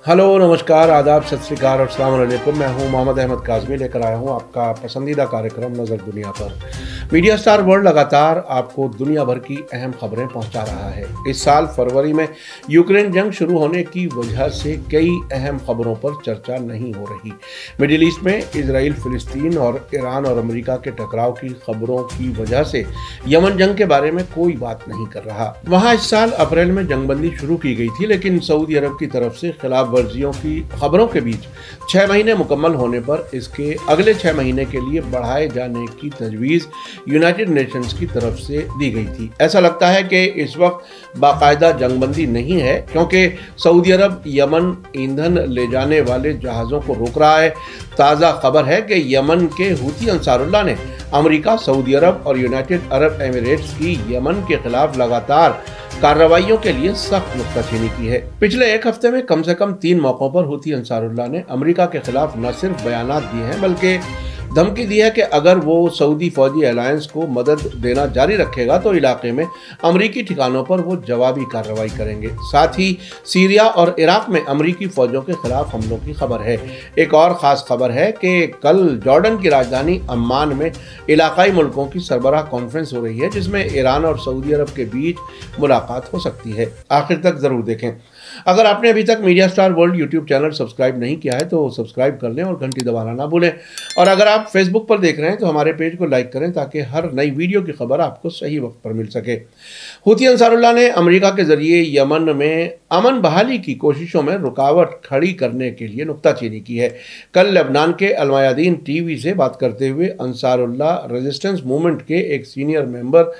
Hello, नमस्कार, आदाब, सत श्री अकाल और अस्सलाम वालेकुम। मैं हूं मोहम्मद अहमद काज़मी, लेकर आया हूं आपका पसंदीदा कार्यक्रम नज़र दुनिया पर। मीडिया स्टार वर्ल्ड लगातार आपको दुनिया भर की अहम खबरें पहुंचा रहा है। इस साल फरवरी में यूक्रेन जंग शुरू होने की वजह से कई अहम खबरों पर चर्चा नहीं हो रही। मिडिल ईस्ट में इजराइल, फिलिस्तीन और ईरान और अमेरिका के टकराव की खबरों की वजह से यमन जंग के बारे में कोई बात नहीं कर रहा। वहां इस साल अप्रैल में जंगबंदी शुरू की गई थी, लेकिन सऊदी अरब की तरफ से खिलाफ वर्जियों की खबरों के बीच 6 महीने मुकम्मल होने पर इसके अगले 6 महीने के लिए बढ़ाए जाने की तजवीज़ यूनाइटेड नेशंस की तरफ से दी गई थी। ऐसा लगता है कि इस वक्त बाकायदा जंगबंदी नहीं है, क्योंकि सऊदी अरब यमन ईंधन ले जाने वाले जहाज़ों को रोक रहा है। ताज़ा खबर है कि यमन के हूती अंसारुल्लाह ने अमेरिका, सऊदी अरब और यूनाइटेड अरब एमिरेट्स की यमन के खिलाफ लगातार कार्रवाइयों के लिए सख्त नुक्ताचीनी की है। पिछले एक हफ्ते में कम से कम 3 मौकों पर हूती अंसारुल्लाह ने अमेरिका के खिलाफ न सिर्फ बयानात दिए हैं, बल्कि धमकी दी है कि अगर वो सऊदी फौजी अलायंस को मदद देना जारी रखेगा तो इलाके में अमरीकी ठिकानों पर वो जवाबी कार्रवाई करेंगे। साथ ही सीरिया और इराक में अमरीकी फौजों के खिलाफ हमलों की खबर है। एक और ख़ास खबर है कि कल जॉर्डन की राजधानी अम्मान में इलाकाई मुल्कों की सरबराह कॉन्फ्रेंस हो रही है, जिसमें ईरान और सऊदी अरब के बीच मुलाकात हो सकती है। आखिर तक ज़रूर देखें। अगर आपने अभी तक media star world YouTube channel subscribe नहीं किया है तो सब्सक्राइब कर लें और घंटी दबाना ना भूलें। और अगर आप फेसबुक पर देख रहे हैं तो हमारे पेज को लाइक करें, ताकि हर नई वीडियो की खबर आपको सही वक्त पर मिल सके। हूती अंसारुल्लाह ने अमेरिका के जरिए यमन में अमन बहाली की कोशिशों में रुकावट खड़ी करने के लिए नुक्ताचीनी की है। कल लेबनान के अलमायादीन टीवी से बात करते हुए अंसारुल्लाह रेजिस्टेंस मूवमेंट के एक सीनियर मेंबर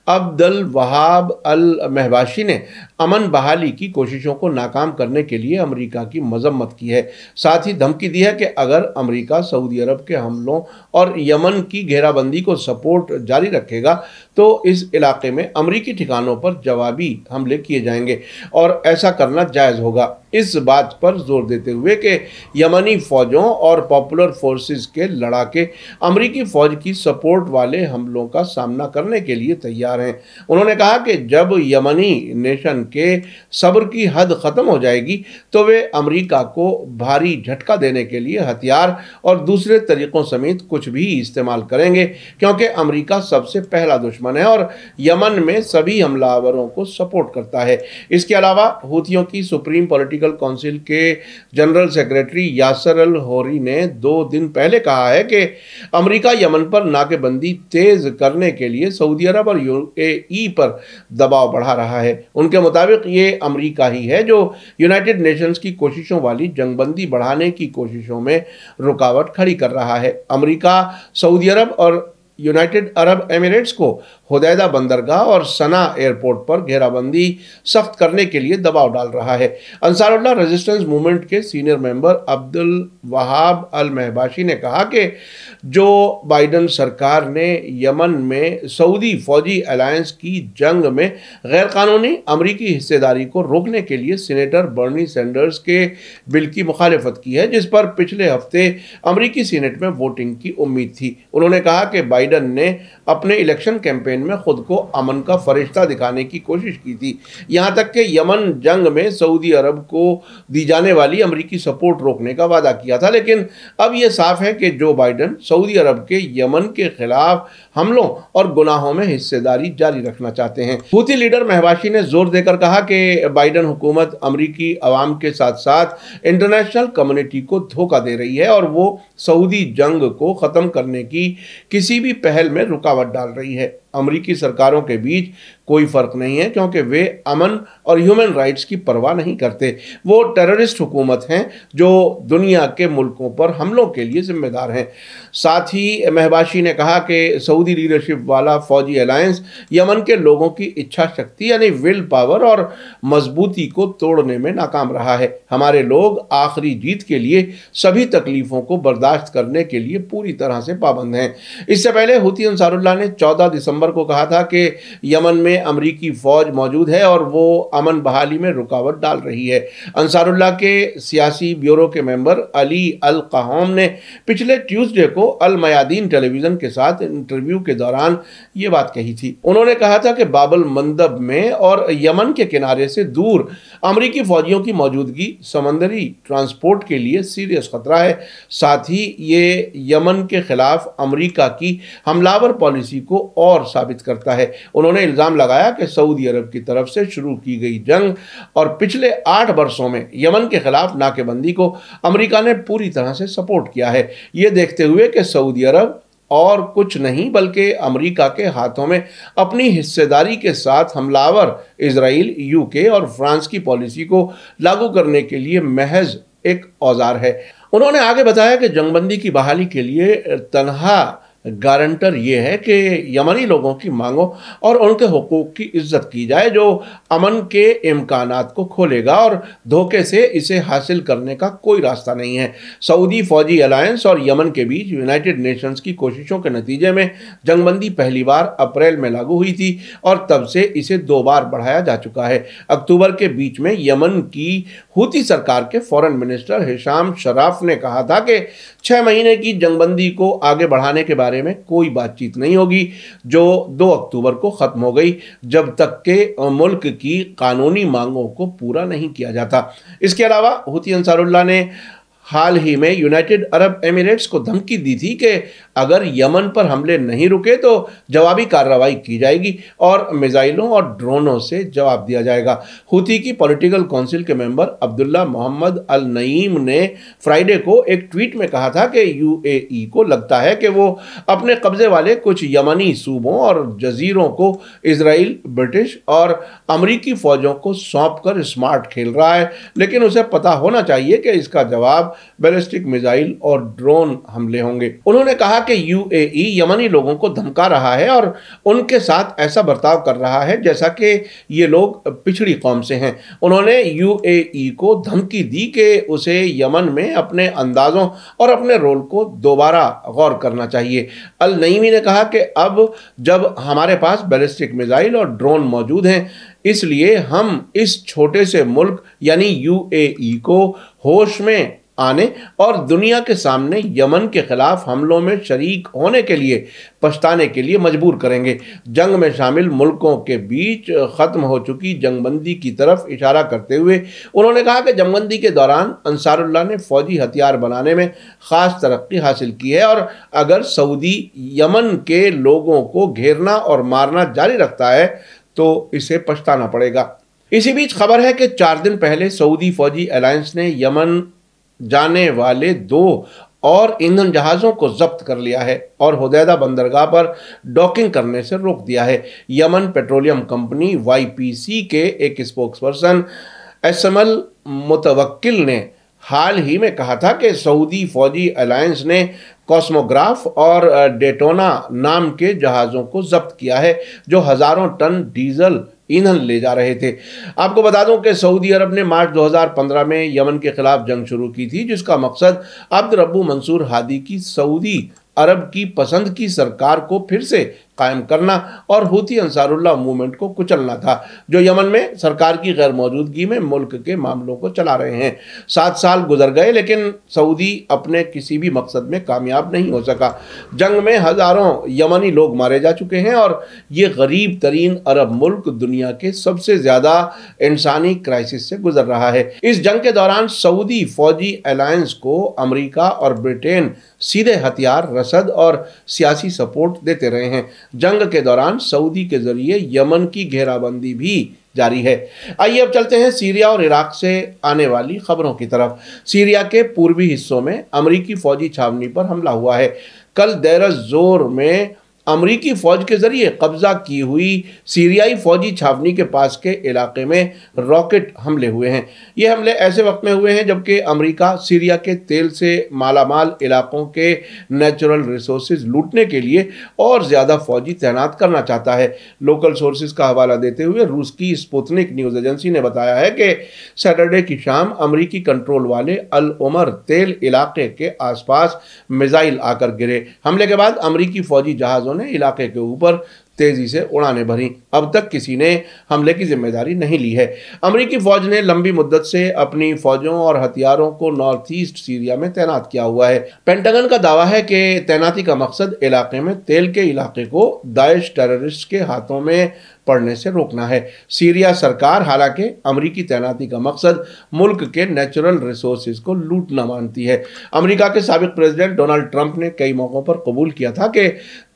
अब्दुल वहाब अल महबाशी ने अमन बहाली की कोशिशों को नाकाम करने के लिए अमेरिका की मजम्मत की है। साथ ही धमकी दी है कि अगर अमेरिका सऊदी अरब के हमलों और यमन की घेराबंदी को सपोर्ट जारी रखेगा तो इस इलाके में अमेरिकी ठिकानों पर जवाबी हमले किए जाएंगे और ऐसा करना जायज़ होगा। इस बात पर जोर देते हुए कि यमनी फौजों और पॉपुलर फोर्सेस के लड़ाके अमेरिकी फौज की सपोर्ट वाले हमलों का सामना करने के लिए तैयार हैं। उन्होंने कहा कि जब यमनी नेशन के सब्र की हद ख़त्म हो जाएगी तो वे अमेरिका को भारी झटका देने के लिए हथियार और दूसरे तरीक़ों समेत कुछ भी इस्तेमाल करेंगे, क्योंकि अमेरिका सबसे पहला दुश्मन है और यमन में सभी हमलावरों को सपोर्ट करता है। इसके अलावा हूतियों की सुप्रीम पॉलिटिकल काउंसिल के जनरल सेक्रेटरी यासर अल होरी ने 2 दिन पहले कहा है कि अमेरिका यमन पर नाकेबंदी तेज करने के लिए सऊदी अरब और यूएई पर दबाव बढ़ा रहा है। उनके मुताबिक ये अमेरिका ही है जो यूनाइटेड नेशंस की कोशिशों वाली जंगबंदी बढ़ाने की कोशिशों में रुकावट खड़ी कर रहा है। अमेरिका सऊदी अरब और यूनाइटेड अरब एमिरेट्स को हुदैदा बंदरगाह और सना एयरपोर्ट पर घेराबंदी सख्त करने के लिए दबाव डाल रहा है। अंसारुल्लाह रेजिस्टेंस मूवमेंट के सीनियर मेंबर अब्दुल वहाब अल महबाशी ने कहा कि जो बाइडन सरकार ने यमन में सऊदी फौजी अलायंस की जंग में गैरकानूनी अमरीकी हिस्सेदारी को रोकने के लिए सीनेटर बर्नी सैंडर्स के बिल की मुखालिफत की है, जिस पर पिछले हफ्ते अमरीकी सीनेट में वोटिंग की उम्मीद थी। उन्होंने कहा कि बाइडन ने अपने इलेक्शन कैंपेन में खुद को अमन का फरिश्ता दिखाने की कोशिश की थी, यहाँ तक कि यमन जंग में सऊदी अरब को दी जाने वाली अमरीकी सपोर्ट रोकने का वादा किया था। लेकिन अब यह साफ है कि जो बाइडन सऊदी अरब के यमन के खिलाफ हमलों और गुनाहों में हिस्सेदारी जारी रखना चाहते हैं। हूती लीडर महबाशी ने जोर देकर कहा कि बाइडन हुकूमत अमरीकी अवाम के साथ साथ इंटरनेशनल कम्युनिटी को धोखा दे रही है और वो सऊदी जंग को ख़त्म करने की किसी भी पहल में रुकावट डाल रही है। अमरीकी सरकारों के बीच कोई फ़र्क नहीं है, क्योंकि वे अमन और ह्यूमन राइट्स की परवाह नहीं करते। वो टेररिस्ट हुकूमत हैं जो दुनिया के मुल्कों पर हमलों के लिए जिम्मेदार हैं। साथ ही महबाशी ने कहा कि सऊदी लीडरशिप वाला फौजी अलायंस यमन के लोगों की इच्छा शक्ति यानी विल पावर और मजबूती को तोड़ने में नाकाम रहा है। हमारे लोग आखिरी जीत के लिए सभी तकलीफ़ों को बर्दाश्त करने के लिए पूरी तरह से पाबंद हैं। इससे पहले हूती अंसारुल्लाह ने 14 दिसंबर दिसंबर को कहा था कि यमन में अमरीकी फौज मौजूद है और वो अमन बहाली में रुकावट डाल रही है। अंसारुल्लाह के सियासी ब्यूरो के मेंबर अली अल क़हौम ने पिछले ट्यूसडे को अल मयादीन टेलीविजन के साथ इंटरव्यू के दौरान ये बात कही थी। उन्होंने कहा था कि बाबल मंदब में और यमन के किनारे से दूर अमरीकी फौजियों की मौजूदगी समंदरी ट्रांसपोर्ट के लिए सीरियस खतरा है। साथ ही ये यमन के खिलाफ अमरीका की हमलावर पॉलिसी को और साबित करता है। उन्होंने इल्जाम लगाया कि सऊदी अरब की तरफ से शुरू की गई जंग और पिछले 8 वर्षों में यमन के खिलाफ नाकेबंदी को अमरीका ने पूरी तरह से सपोर्ट किया है। ये देखते हुए कि सऊदी अरब और कुछ नहीं बल्कि अमेरिका के हाथों में अपनी हिस्सेदारी के साथ हमलावर इजराइल, यूके और फ्रांस की पॉलिसी को लागू करने के लिए महज एक औजार है। उन्होंने आगे बताया कि जंगबंदी की बहाली के लिए तनहा गारंटर ये है कि यमनी लोगों की मांगों और उनके हुकूक की इज्जत की जाए, जो अमन के इम्कानात को खोलेगा और धोखे से इसे हासिल करने का कोई रास्ता नहीं है। सऊदी फौजी अलायंस और यमन के बीच यूनाइटेड नेशंस की कोशिशों के नतीजे में जंगबंदी पहली बार अप्रैल में लागू हुई थी और तब से इसे 2 बार बढ़ाया जा चुका है। अक्टूबर के बीच में यमन की हूती सरकार के फॉरेन मिनिस्टर हिशाम शराफ ने कहा था कि 6 महीने की जंगबंदी को आगे बढ़ाने के बारे में कोई बातचीत नहीं होगी, जो 2 अक्टूबर को खत्म हो गई, जब तक के मुल्क की कानूनी मांगों को पूरा नहीं किया जाता। इसके अलावा हूती अंसारुल्लाह ने हाल ही में यूनाइटेड अरब एमिरेट्स को धमकी दी थी कि अगर यमन पर हमले नहीं रुके तो जवाबी कार्रवाई की जाएगी और मिसाइलों और ड्रोनों से जवाब दिया जाएगा। हूती की पॉलिटिकल काउंसिल के मेंबर अब्दुल्ला मोहम्मद अल नईम ने फ्राइडे को एक ट्वीट में कहा था कि यूएई को लगता है कि वो अपने कब्जे वाले कुछ यमनी सूबों और जजीरों को इजराइल, ब्रिटिश और अमरीकी फौजों को सौंप कर स्मार्ट खेल रहा है, लेकिन उसे पता होना चाहिए कि इसका जवाब बैलिस्टिक मिसाइल और ड्रोन हमले होंगे। उन्होंने कहा कि यूएई यमनी लोगों को धमका रहा है और उनके साथ ऐसा बर्ताव कर रहा है जैसा कि ये लोग पिछड़ी कौम से हैं। उन्होंने यूएई को धमकी दी कि उसे यमन में अपने अंदाजों और अपने रोल को दोबारा गौर करना चाहिए। अल नईमी ने कहा कि अब जब हमारे पास बैलिस्टिक मिसाइल और ड्रोन मौजूद हैं, इसलिए हम इस छोटे से मुल्क यानी यूएई को होश में आने और दुनिया के सामने यमन के खिलाफ हमलों में शरीक होने के लिए पछताने के लिए मजबूर करेंगे। जंग में शामिल मुल्कों के बीच ख़त्म हो चुकी जंगबंदी की तरफ इशारा करते हुए उन्होंने कहा कि जंगबंदी के दौरान अंसारुल्लाह ने फौजी हथियार बनाने में ख़ास तरक्की हासिल की है और अगर सऊदी यमन के लोगों को घेरना और मारना जारी रखता है तो इसे पछताना पड़ेगा। इसी बीच खबर है कि 4 दिन पहले सऊदी फौजी अलायंस ने यमन जाने वाले 2 और ईंधन जहाज़ों को जब्त कर लिया है और हुदैदा बंदरगाह पर डॉकिंग करने से रोक दिया है। यमन पेट्रोलियम कंपनी YPC के एक स्पोक्सपर्सन एसमल मुतवक्किल ने हाल ही में कहा था कि सऊदी फौजी अलायंस ने कॉस्मोग्राफ और डेटोना नाम के जहाज़ों को जब्त किया है, जो हज़ारों टन डीजल ईंधन ले जा रहे थे। आपको बता दूं कि सऊदी अरब ने मार्च 2015 में यमन के खिलाफ जंग शुरू की थी, जिसका मकसद अब्द रब्बू मंसूर हादी की सऊदी अरब की पसंद की सरकार को फिर से कायम करना और हूती अंसारुल्लाह मूवमेंट को कुचलना था, जो यमन में सरकार की गैर मौजूदगी में मुल्क के मामलों को चला रहे हैं। 7 साल गुजर गए लेकिन सऊदी अपने किसी भी मकसद में कामयाब नहीं हो सका। जंग में हज़ारों यमनी लोग मारे जा चुके हैं और ये गरीब तरीन अरब मुल्क दुनिया के सबसे ज़्यादा इंसानी क्राइसिस से गुजर रहा है। इस जंग के दौरान सऊदी फौजी अलायंस को अमेरिका और ब्रिटेन सीधे हथियार, रसद और सियासी सपोर्ट देते रहे हैं। जंग के दौरान सऊदी के जरिए यमन की घेराबंदी भी जारी है। आइए अब चलते हैं सीरिया और इराक से आने वाली खबरों की तरफ। सीरिया के पूर्वी हिस्सों में अमरीकी फौजी छावनी पर हमला हुआ है। कल देर जोर में अमरीकी फौज के जरिए कब्जा की हुई सीरियाई फौजी छावनी के पास के इलाके में रॉकेट हमले हुए हैं। ये हमले ऐसे वक्त में हुए हैं जबकि अमेरिका सीरिया के तेल से मालामाल इलाकों के नेचुरल रिसोर्सेज लूटने के लिए और ज़्यादा फौजी तैनात करना चाहता है। लोकल सोर्सेज का हवाला देते हुए रूस की स्पुतनिक न्यूज़ एजेंसी ने बताया है कि सैटरडे की शाम अमरीकी कंट्रोल वाले अल उमर तेल इलाके के आसपास मिसाइल आकर गिरे। हमले के बाद अमरीकी फौजी जहाज़ों ने इलाके के ऊपर तेजी से उड़ानें भरी। अब तक किसी ने हमले की जिम्मेदारी नहीं ली है। अमेरिकी फौज ने लंबी मुद्दत से अपनी फौजों और हथियारों को नॉर्थ ईस्ट सीरिया में तैनात किया हुआ है। पेंटागन का दावा है कि तैनाती का मकसद इलाके में तेल के इलाके को दाइश टेररिस्ट के हाथों में पड़ने से रोकना है। सीरिया सरकार हालांकि अमेरिकी तैनाती का मकसद मुल्क के नेचुरल रिसोर्सेज को लूटना मानती है। अमेरिका के साबिक प्रेसिडेंट डोनाल्ड ट्रंप ने कई मौकों पर कबूल किया था कि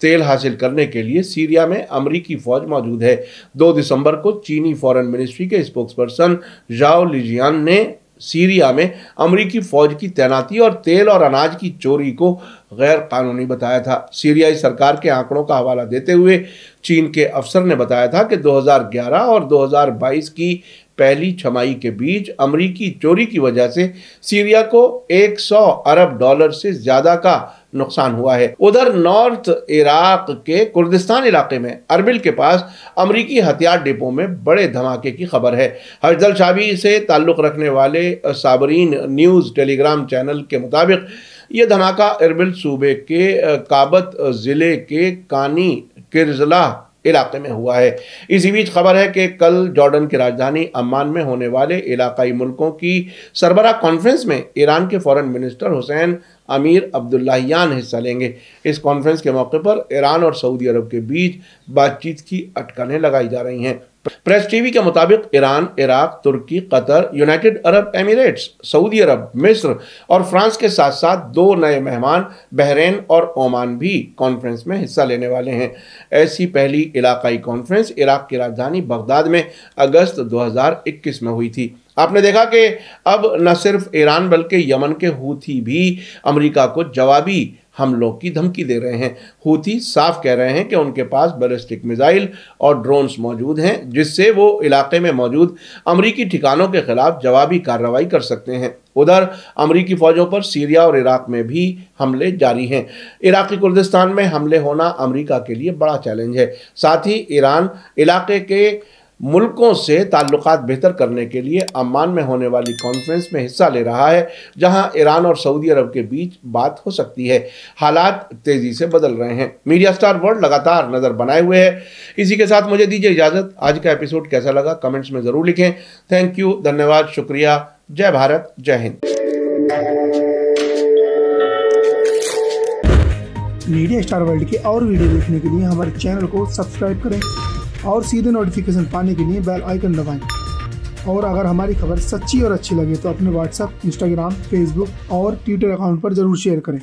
तेल हासिल करने के लिए सीरिया में अमेरिकी फौज मौजूद है। 2 दिसंबर को चीनी फॉरेन मिनिस्ट्री के स्पोक्सपर्सन जाओ लिजियान ने सीरिया में अमेरिकी फौज की तैनाती और तेल और अनाज की चोरी को गैर कानूनी बताया था। सीरियाई सरकार के आंकड़ों का हवाला देते हुए चीन के अफसर ने बताया था कि 2011 और 2022 की पहली छमाही के बीच अमेरिकी चोरी की वजह से सीरिया को 100 अरब डॉलर से ज्यादा का नुकसान हुआ है। उधर नॉर्थ इराक के कुर्दिस्तान इलाके में अरबिल के पास अमेरिकी हथियार डिपो में बड़े धमाके की खबर है। हजदल शाबी से ताल्लुक रखने वाले साबरीन न्यूज़ टेलीग्राम चैनल के मुताबिक यह धमाका अरबिल सूबे के काबत जिले के कानी किरजला इलाके में हुआ है। इसी बीच खबर है कि कल जॉर्डन की राजधानी अम्मान में होने वाले इलाकाई मुल्कों की सरबराह कॉन्फ्रेंस में ईरान के फॉरेन मिनिस्टर हुसैन अमीर अब्दुल्लाहियान हिस्सा लेंगे। इस कॉन्फ्रेंस के मौके पर ईरान और सऊदी अरब के बीच बातचीत की अटकलें लगाई जा रही हैं। प्रेस टीवी के मुताबिक ईरान, इराक, तुर्की, Qatar, United Arab Emirates, Saudi Arab, मिस्र और फ्रांस के साथ साथ 2 नए मेहमान बहरीन और ओमान भी कॉन्फ्रेंस में हिस्सा लेने वाले हैं। ऐसी पहली इलाकाई कॉन्फ्रेंस इराक की राजधानी बगदाद में अगस्त 2021 में हुई थी। आपने देखा कि अब न सिर्फ ईरान बल्कि यमन के हूथी भी अमेरिका को जवाबी हमलों की धमकी दे रहे हैं। हूथी साफ कह रहे हैं कि उनके पास बैलिस्टिक मिसाइल और ड्रोन्स मौजूद हैं जिससे वो इलाके में मौजूद अमेरिकी ठिकानों के खिलाफ जवाबी कार्रवाई कर सकते हैं। उधर अमेरिकी फौजों पर सीरिया और इराक में भी हमले जारी हैं। इराकी कुर्दिस्तान में हमले होना अमेरिका के लिए बड़ा चैलेंज है। साथ ही ईरान इलाके के मुल्कों से ताल्लुकात बेहतर करने के लिए अम्मान में होने वाली कॉन्फ्रेंस में हिस्सा ले रहा है, जहां ईरान और सऊदी अरब के बीच बात हो सकती है। हालात तेजी से बदल रहे हैं। मीडिया स्टार वर्ल्ड लगातार नजर बनाए हुए है। इसी के साथ मुझे दीजिए इजाजत। आज का एपिसोड कैसा लगा कमेंट्स में जरूर लिखें। थैंक यू, धन्यवाद, शुक्रिया। जय भारत, जय हिंद। मीडिया स्टार वर्ल्ड के और वीडियो देखने के लिए हमारे चैनल को सब्सक्राइब करें और सीधे नोटिफिकेशन पाने के लिए बेल आइकन दबाएं। और अगर हमारी खबर सच्ची और अच्छी लगे तो अपने व्हाट्सएप, इंस्टाग्राम, फेसबुक और ट्विटर अकाउंट पर जरूर शेयर करें।